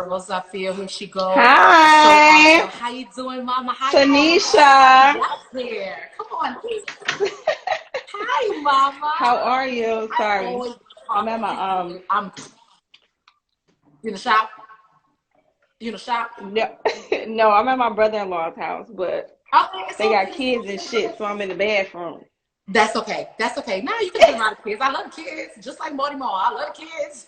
girls. I feel here she goes. Hi. So how you doing, Mama? Hi, Tanisha. Yes, here. Come on, please. Hi, Mama. How are you? Sorry. I'm at my I'm in the shop. You in the shop? no, no, I'm at my brother-in-law's house, but Okay, they got kids and shit, so I'm in the bathroom. That's okay. That's okay. Now you can be around the kids. I love kids, just like Marty Moore. I love kids.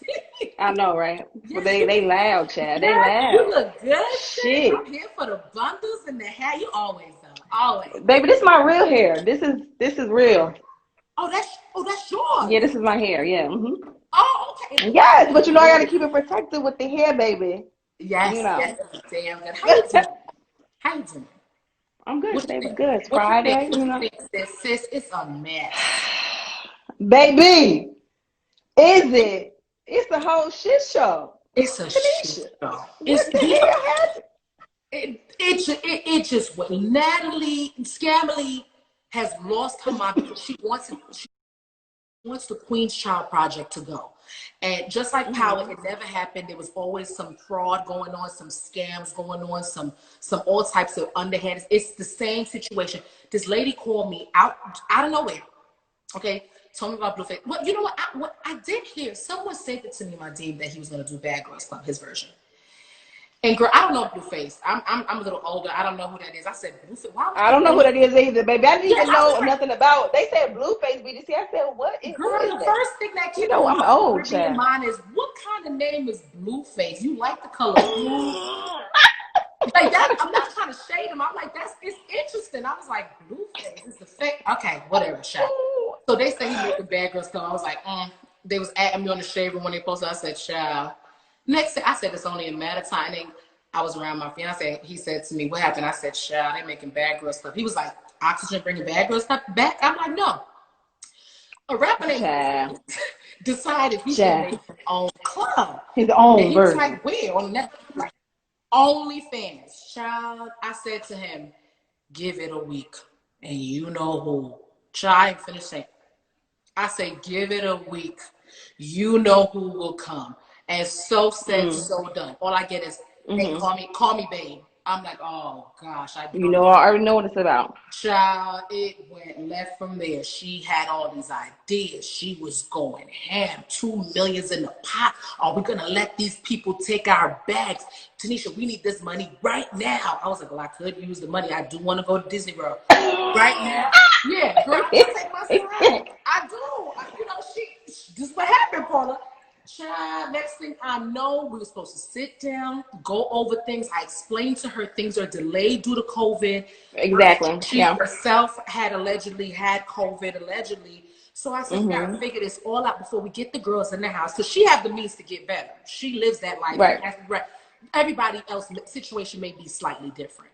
I know, right? But Yes, they loud, Chad. They yes, you loud. look good. Shit. I'm here for the bundles and the hair. You always though. Always. Baby, this is my real hair. This is real. That's yours. Yeah, this is my hair. Yeah. Oh, okay. Yes, but you know I gotta keep it protected with the hair, baby. Yes, You know. yes, damn good. How you doing? How you doing? I'm good. What you Today was think? good. It's What you Friday, think? What you you know. think, sis? It's a mess. Baby, is it? It's a whole shit show. It's a Tanisha, shit show. what the hell happened? It just what Natalie Scamily has lost her mind because she wants the Queen's Child Project to go. And just like Paula, it never happened. There was always some fraud going on, some scams going on, some all types of underhands. It's the same situation. This lady called me out of nowhere. Okay, told me about Blueface. Well, you know what I did hear, someone said it to me in my DM that he was gonna do Bad Girls Club, his version. And girl, I don't know Blueface. I'm a little older. I don't know who that is. I said Blueface. Why I don't know who that is either, baby. I didn't yes, even know nothing about. They said Blueface BGC. I said, who girl, is the that? first thing that You came know, to I'm my old, Caribbean child. mind is, what kind of name is Blueface? You like the color blue? Like that, I'm not trying to shade him. I'm like, it's interesting. I was like, Blueface is the fake. Okay, whatever, shot. So they say he made the Bad Girls Club. I was like, They was at me on the shade room when they posted. I said, child. Next thing I said, it's only a matter of time. And I was around my fiance. He said to me, what happened? I said, child, they making Bad Girls Club. He was like, Oxygen bringing Bad Girls Club back? I'm like, no. A rapper named decided he's gonna make his own club. His own and he version. was like, where? On Netflix. Like, Onlyfans. Child, I said to him, give it a week. And you know who. Child, I ain't finished saying. I say, give it a week. You know who will come. And so said, so done. All I get is, hey, call me babe. I'm like, oh gosh, I already know what it's about. Child, it went left from there. She had all these ideas. She was going ham. 2 million in the pot. Are we gonna let these people take our bags? Tanisha, we need this money right now. I was like, well, I could use the money. I do want to go to Disney World right now. Yeah, girl, I take my son. I do. This is what happened, Paula. Child, next thing I know, we were supposed to sit down, go over things. I explained to her things are delayed due to COVID. Exactly. She herself had allegedly had COVID, allegedly. So I said, we gotta figure this all out before we get the girls in the house, because she has the means to get better. She lives that life. Right. Everybody else's situation may be slightly different.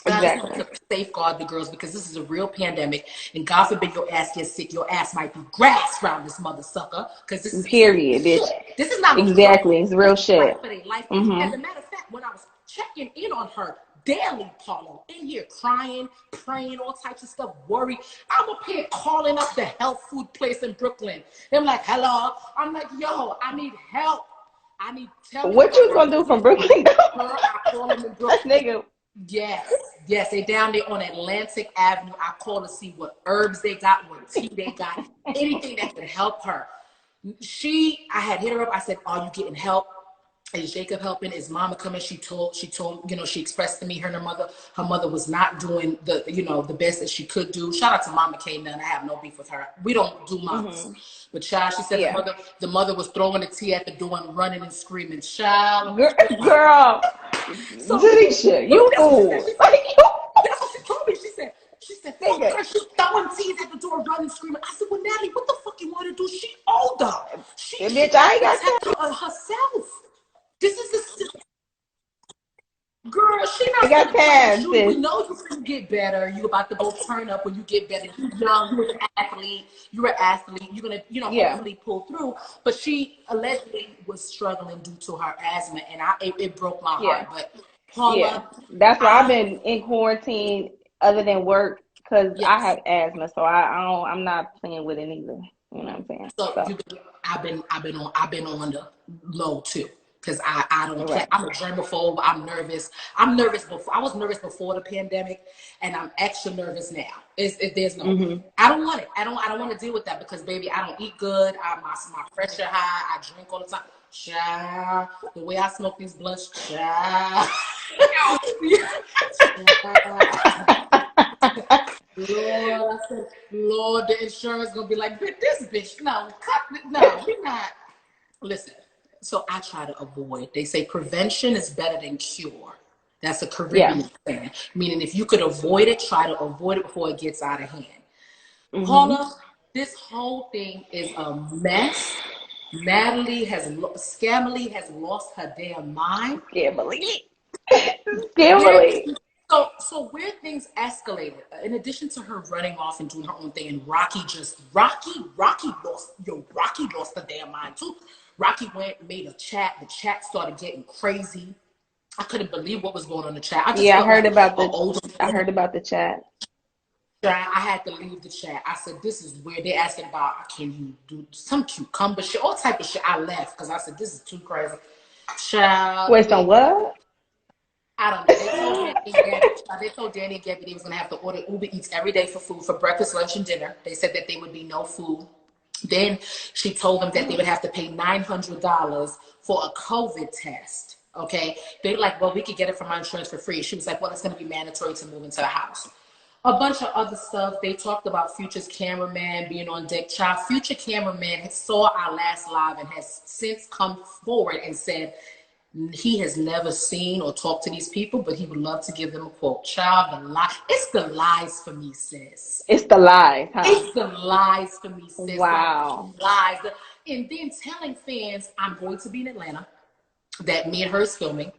Exactly. I just want to safeguard the girls, because this is a real pandemic, and God forbid your ass gets sick. Your ass might be grass around this mother sucker, because this is period, bitch. This is not exactly. It's real shit. For their life. As a matter of fact, when I was checking in on her daily, Paula, in here crying, praying, all types of stuff, worried. I'm up here calling up the health food place in Brooklyn. They're like, hello. I'm like, yo, I need help. I need help. What you gonna do from Brooklyn? Girl, I call them in Brooklyn. Nigga. Yes, they down there on Atlantic Avenue. I call to see what herbs they got, what tea they got, anything that could help her. I had hit her up. I said, are you getting help? Is Jacob helping? Is mama coming? She told, she expressed to me her mother was not doing the best that she could do. Shout out to Mama K. Nunn. I have no beef with her. We don't do mamas. But child, she said the mother was throwing the tea at the door and running and screaming. Child. Girl. So, Tanisha, you fool. That's what she told me. She said, fuck her. She's throwing teas at the door, running, screaming. I said, well, Natalie, what the fuck you want to do? She older. She bitch, I ain't got time. Herself. This is the girl. She not got time, sis. We know you can get better. You about to go turn up when you get better. You young. You're an athlete. You're You're gonna, hopefully pull through. But she allegedly was struggling due to her asthma, and it broke my heart. But Paula, that's why I've been in quarantine other than work, because I have asthma, so I'm not playing with it either. You know what I'm saying? So. I've been on the low too. because I don't care. I'm a germaphobe. I'm nervous. I'm nervous before. I was nervous before the pandemic, and I'm extra nervous now. If there's no, I don't want it. I don't want to deal with that because, baby, I don't eat good. My pressure high. I drink all the time. Child, the way I smoke these blunts, child. Lord, I said, Lord, the insurance gonna be like, this bitch, no, we're not. Listen, so I try to avoid. They say prevention is better than cure. That's a Caribbean thing. Meaning if you could avoid it, try to avoid it before it gets out of hand. Paula, this whole thing is a mess. Natalie Scamily has lost her damn mind. Scamily. So where things escalated, in addition to her running off and doing her own thing, and Rocky lost the damn mind too. Rocky made a chat. The chat started getting crazy. I couldn't believe what was going on in the chat. I heard about the chat. I had to leave the chat. I said, this is weird. They're asking about, can you do some cucumber shit, all type of shit. I left because I said, this is too crazy. Child. Wait, some what? I don't know. They told Danny and Gabby they was going to have to order Uber Eats every day for food, for breakfast, lunch, and dinner. They said that there would be no food. Then she told them that they would have to pay $900 for a COVID test. Okay? They were like, well, we could get it from my insurance for free. She was like, well, it's going to be mandatory to move into the house. A bunch of other stuff. They talked about Future's cameraman being on deck. Child, Future cameraman saw our last live and has since come forward and said he has never seen or talked to these people, but he would love to give them a quote. Child, the lie. It's the lies for me, sis. It's the lies, huh? It's the lies for me, sis. Wow. Lies. And then telling fans, I'm going to be in Atlanta, that me and her is filming,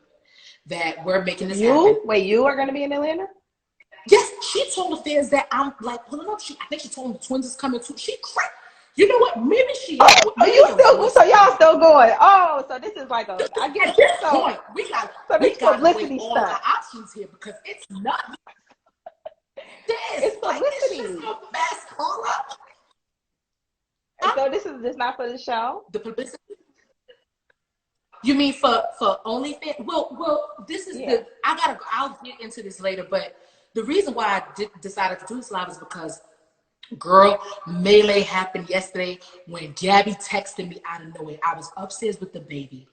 that we're making this happen. Wait, you are going to be in Atlanta? Yes, she told the fans that I'm like pulling up. I think she told them the twins is coming too. She cracked. You know what? Maybe she. So y'all still going? Oh, so this is like a. I get at this so. Point, we got publicity all our options here because it's not. It's publicity. It's just a mess, Paula. So this is just not for the show. The publicity. You mean for OnlyFans? Well, this is the. I'll get into this later, but the reason why I decided to do this live is because, girl, melee happened yesterday when Gabby texted me out of nowhere. I was upstairs with the baby.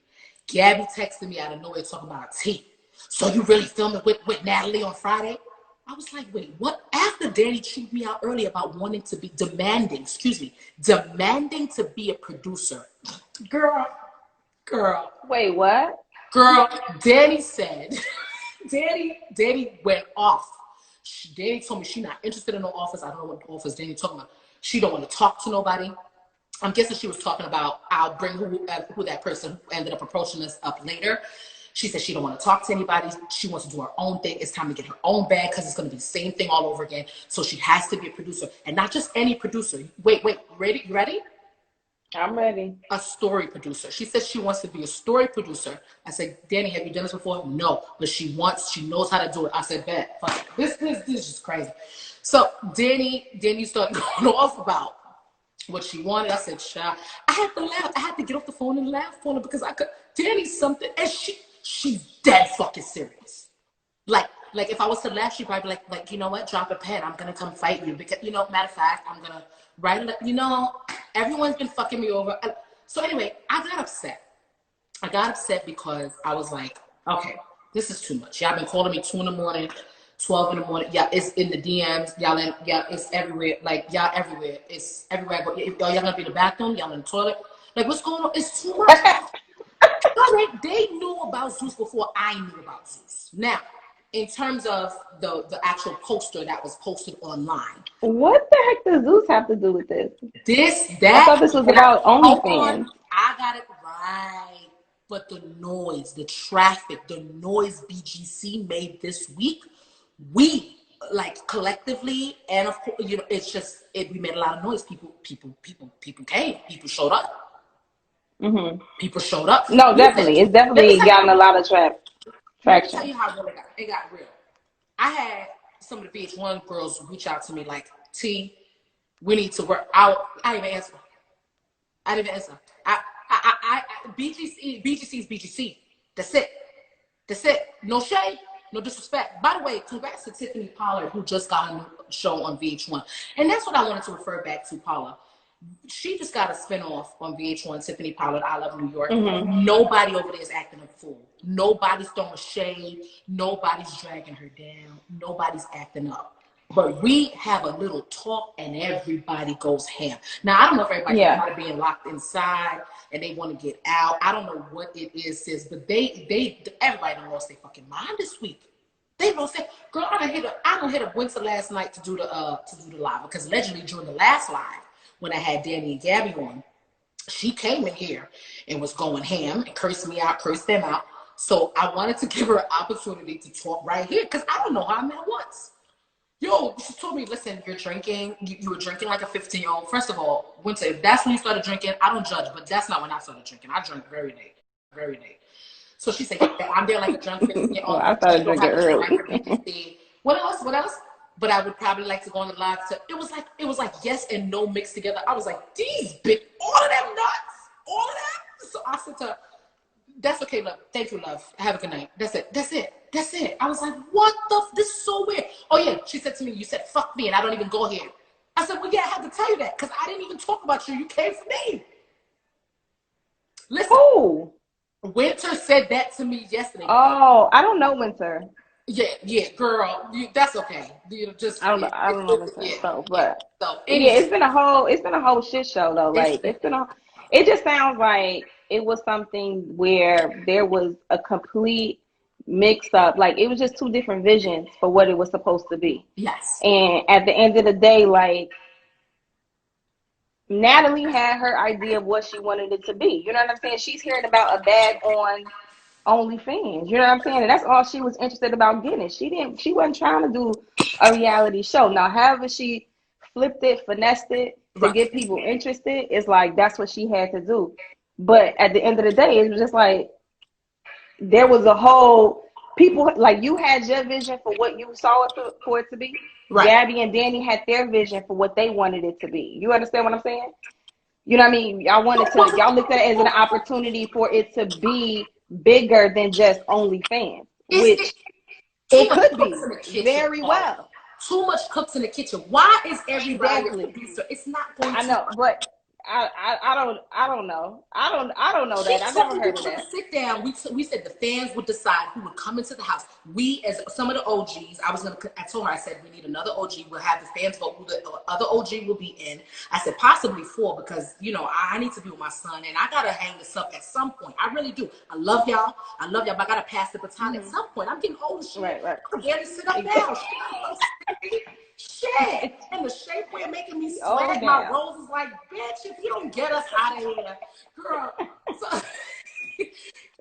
Gabby texted me out of nowhere talking about tea. So you really filming with Natalie on Friday? I was like, wait, what? After Danny chewed me out earlier about wanting to be demanding to be a producer. Girl. Wait, what? Girl, Danny said, Danny went off. Danny told me she's not interested in no office. I don't know what office Danny talking about. She don't want to talk to nobody. I'm guessing she was talking about, I'll bring who that person who ended up approaching us up later. She said she don't want to talk to anybody. She wants to do her own thing. It's time to get her own bag because it's going to be the same thing all over again. So she has to be a producer. And not just any producer. Wait, ready? You ready? I'm ready. A story producer. She says she wants to be a story producer. I said, Danny, have you done this before? No, but she knows how to do it. I said, bet. Fuck it. This is just crazy. So Danny started going off about what she wanted. I said, child, I had to laugh. I had to get off the phone and laugh for her because Danny's something, and she's dead fucking serious. Like if I was to laugh, she'd probably be like, you know what? Drop a pen. I'm gonna come fight you because, matter of fact, I'm gonna write. Everyone's been fucking me over. So anyway, I got upset because I was like, okay, this is too much. Y'all been calling me 2 a.m, 12 a.m. Yeah, it's in the DMs. It's everywhere. Like, y'all everywhere. It's everywhere. Y'all gonna be in the bathroom. Y'all in the toilet. Like, what's going on? It's too much. They knew about Zeus before I knew about Zeus. Now, in terms of the actual poster that was posted online. What the heck does Zeus have to do with this? I thought this was about OnlyFans. I got it right. But the noise, the traffic, the noise BGC made this week, we, like, collectively, and of course, we made a lot of noise. People came. People showed up. Mm-hmm. People showed up. No, definitely. It's definitely gotten a lot of traction. Let me tell you how real it got real. I had some of the VH1 girls reach out to me like, T, we need to work out. I didn't even answer. BGC is BGC. That's it. That's it. No shade, no disrespect. By the way, congrats to Tiffany Pollard, who just got a new show on VH1. And that's what I wanted to refer back to, Paula. She just got a spinoff on VH1, Tiffany Pollard, I Love New York. Nobody over there is acting a fool. Nobody's throwing shade. Nobody's dragging her down. Nobody's acting up. But we have a little talk and everybody goes ham. Now, I don't know if everybody's tired of being locked inside and they want to get out. I don't know what it is, sis, but everybody done lost their fucking mind this week. They lost it. Girl, I done hit a winter last night to do the live, because allegedly during the last live, when I had Danny and Gabby on, she came in here and was going ham and cursed me out, cursed them out. So I wanted to give her an opportunity to talk right here, because I don't know how I met once. Yo, she told me, listen, you're drinking. You were drinking like a 15-year-old. First of all, Winter, if that's when you started drinking, I don't judge, but that's not when I started drinking. I drank very late, very late. So she said, I'm there like a drunk 15-year-old. Well, I started drinking early. What else? But I would probably like to go on the live. It was like yes and no mixed together. I was like, all of them nuts, all of them. So I said to her, that's okay, love. Thank you, love. Have a good night. That's it. I was like, what this is so weird. Oh yeah, she said to me, you said fuck me and I don't even go here. I said, well yeah, I had to tell you that because I didn't even talk about you. You came for me. Listen. Who? Winter said that to me yesterday. Oh, I don't know Winter. Yeah, girl, that's okay. I don't know Winter. Anyway. It's been a whole shit show though. Like it just sounds like it was something where there was a complete mix up. Like it was just two different visions for what it was supposed to be. Yes. And at the end of the day, like Natalie had her idea of what she wanted it to be. You know what I'm saying? She's hearing about a bag on Onlyfans. You know what I'm saying? And that's all she was interested about getting. She wasn't trying to do a reality show. Now, however she flipped it, finessed it to get people interested, it's like that's what she had to do. But at the end of the day, it was just like there was a whole people like you had your vision for what you saw it for it to be. Right. Gabby and Danny had their vision for what they wanted it to be. You understand what I'm saying? You know what I mean? Y'all looked at it as an opportunity for it to be bigger than just OnlyFans, which it could be very well. Too much cooks in the kitchen. Why is everybody a producer? It's not going to. I know, but I don't know. I don't know that. I've never heard of that. Sit down. We said the fans would decide who would come into the house. We, as some of the OGs, I told her, I said, we need another OG. We'll have the fans vote who the other OG will be in. I said, possibly 4, because, I need to be with my son, and I got to hang this up at some point. I really do. I love y'all, but I got to pass the baton at some point. I'm getting old as shit. Right. I'm ready to sit up now. Shit. And the shapewear making me sweat. My rose is like, bitch, if you don't get us out of here, girl. So,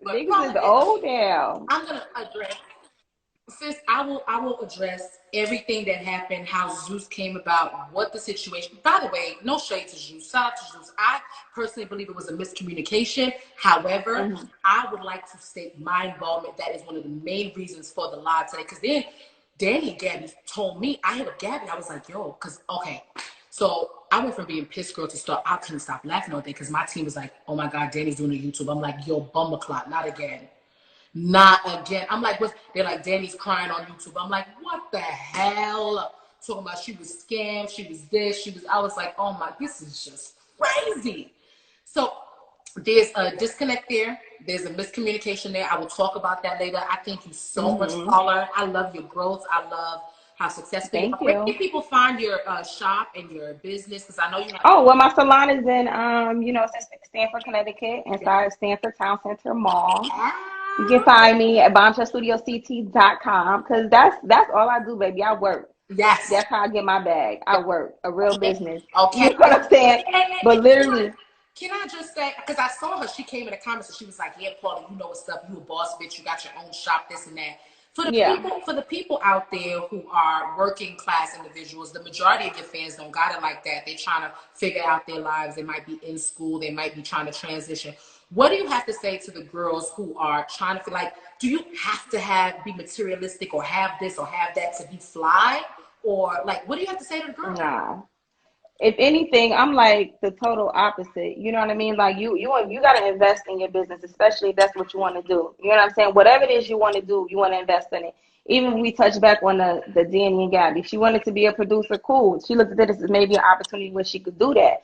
niggas is old now. I'm gonna address, sis. I will address everything that happened, how Zeus came about, what the situation. By the way, no shade to Zeus. Shout out to Zeus. I personally believe it was a miscommunication. However, I would like to state my involvement. That is one of the main reasons for the live today. Because then Danny and Gabby told me, I hit up Gabby. I was like, yo, okay. So I went from being pissed girl to start. I couldn't stop laughing all day because my team was like, oh my God, Danny's doing a YouTube. I'm like, yo, bummerclot, not again. Not again. I'm like, they're like, Danny's crying on YouTube. I'm like, what the hell? Talking about she was scammed, she was this, I was like, oh my, this is just crazy. So there's a disconnect there. There's a miscommunication there. I will talk about that later. I thank you so much, Paula. I love your growth. I love how successful you are. Where can people find your shop and your business? Because I know you have. Oh, well, my salon is in, Stanford, Connecticut, inside Stanford Town Center Mall. You can find me at bombshellstudiosct.com because that's all I do, baby. I work. Yes. That's how I get my bag. I work. A real business. Okay. You know what I'm saying? But literally. Can I just say, because I saw her, she came in the comments and she was like, yeah, Paula, you know what's up. You a boss bitch. You got your own shop, this and that. For the people out there who are working class individuals, the majority of your fans don't got it like that. They're trying to figure out their lives. They might be in school. They might be trying to transition. What do you have to say to the girls who are trying to feel like, do you have to be materialistic or have this or have that to be fly? Or like, what do you have to say to the girls? Nah. If anything, I'm like the total opposite. You know what I mean? Like you got to invest in your business, especially if that's what you want to do. You know what I'm saying? Whatever it is you want to do, you want to invest in it. Even if we touch back on the Danny and Gabby, she wanted to be a producer. Cool. She looked at this as maybe an opportunity where she could do that.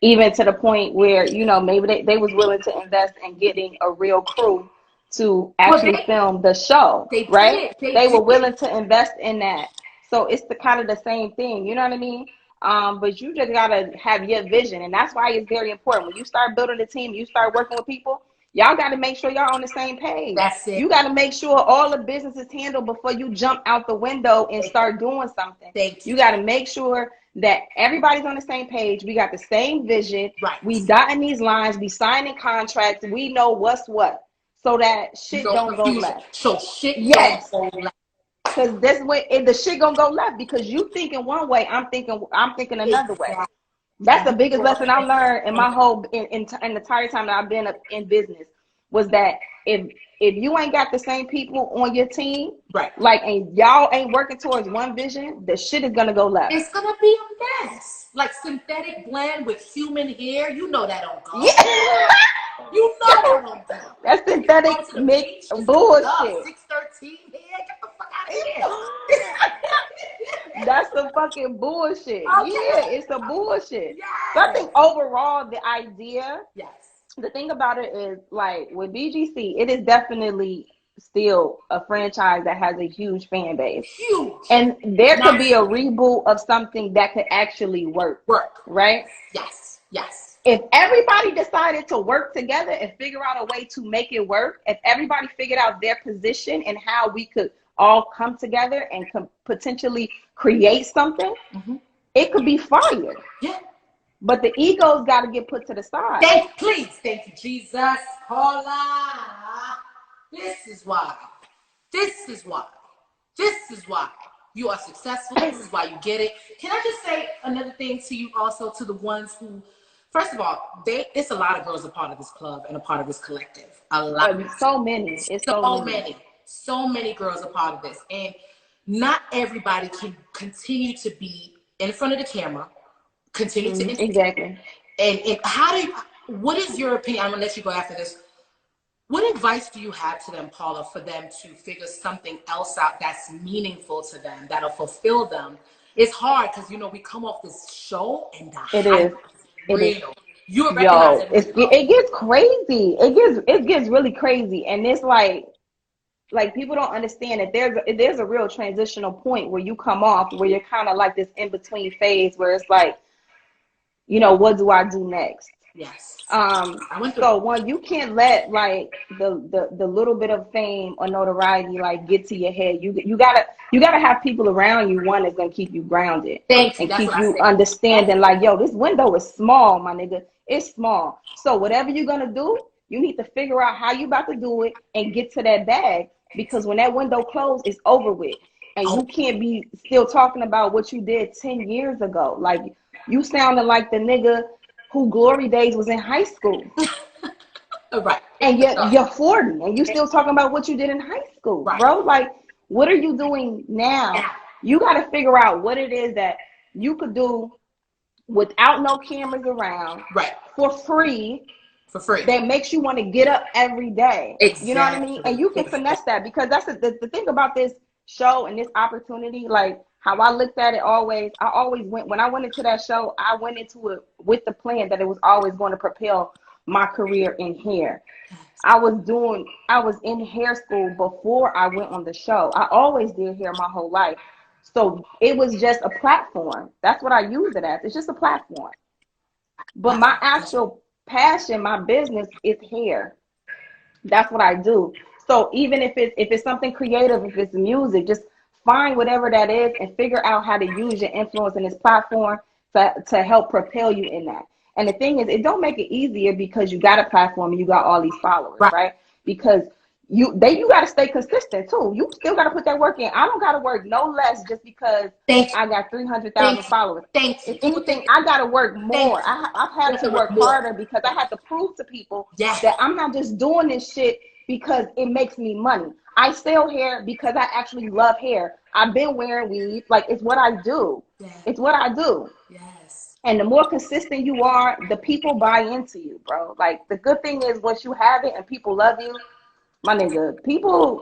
Even to the point where, you know, maybe they was willing to invest in getting a real crew to actually film the show, right? They were willing to invest in that. So it's the kind of the same thing, you know what I mean? But you just gotta have your vision, and that's why it's very important. When you start building a team, you start working with people, y'all got to make sure y'all on the same page. That's it. You got to make sure all the business is handled before you jump out the window and start doing something. You got to make sure that everybody's on the same page. We got the same vision. Right. We dotting these lines. We signing contracts. We know what's what, so that shit don't go left. So shit yes. don't go left. Because this way, if the shit gonna go left, because you thinking one way, I'm thinking another way. That's the biggest lesson I learned in my whole in the entire time that I've been in business, was that if you ain't got the same people on your team, right, like, and y'all ain't working towards one vision, the shit is gonna go left. It's gonna be a mess. Like synthetic blend with human hair, you know that don't go. Yeah. You know that don't go. That's synthetic mix bullshit. 613 hair, get the fuck out of here. That's some fucking bullshit. Okay. Yeah, it's a bullshit. Yes. So I think overall the idea, yes. The thing about it is, like, with BGC, it is definitely still a franchise that has a huge fan base. Huge. And there could be a reboot of something that could actually work. Right? Yes. Yes. If everybody decided to work together and figure out a way to make it work, if everybody figured out their position and how we could all come together and potentially create something, it could be fire. Yeah. But the egos got to get put to the side. Thank you, Jesus. Paula. This is why you are successful. This is why you get it. Can I just say another thing to you also, to the ones who, first of all, it's a lot of girls a part of this club and a part of this collective. A lot. So many. It's so many. So many girls a part of this. And not everybody can continue to be in front of the camera, continue to exactly. And how do you, what is your opinion? I'm gonna let you go after this. What advice do you have to them, Paula, for them to figure something else out that's meaningful to them, that'll fulfill them? It's hard because, you know, we come off this show and the hype is real. You recognize it gets crazy. It gets really crazy, and it's like people don't understand that there's a real transitional point where you come off, where you're kind of like this in between phase where it's like, you know, what do I do next? Yes. So one, you can't let like the little bit of fame or notoriety like get to your head. You gotta have people around you, one, that's gonna keep you grounded and keep you understanding like, yo, this window is small, my nigga. It's small. So whatever you're gonna do, you need to figure out how you about to do it and get to that bag, because when that window closes, it's over with. And you can't be still talking about what you did 10 years ago. Like, you sounded like the nigga who glory days was in high school. Right. And you're 40 and you still talking about what you did in high school, bro. Like, what are you doing now? You got to figure out what it is that you could do without no cameras around, for free, that makes you want to get up every day. Exactly. You know what I mean? And you can finesse that, because that's the thing about this show and this opportunity. Like, how I looked at it always, when I went into that show, I went into it with the plan that it was always going to propel my career in hair. I was in hair school before I went on the show. I always did hair my whole life. So it was just a platform. That's what I use it as. It's just a platform. But my actual passion, my business, is hair. That's what I do. So even if it's something creative, if it's music, just find whatever that is and figure out how to use your influence in this platform to help propel you in that. And the thing is, it don't make it easier because you got a platform and you got all these followers, right? Because you got to stay consistent too. You still got to put that work in. I don't got to work no less just because I got 300,000 followers. If anything, I got to work more. I've had to work harder because I had to prove to people that I'm not just doing this shit because it makes me money. I sell hair because I actually love hair. I've been wearing weave. Like, it's what I do. It's what I do. Yes. And the more consistent you are, the people buy into you, bro. Like, the good thing is once you have it and people love you, my nigga, people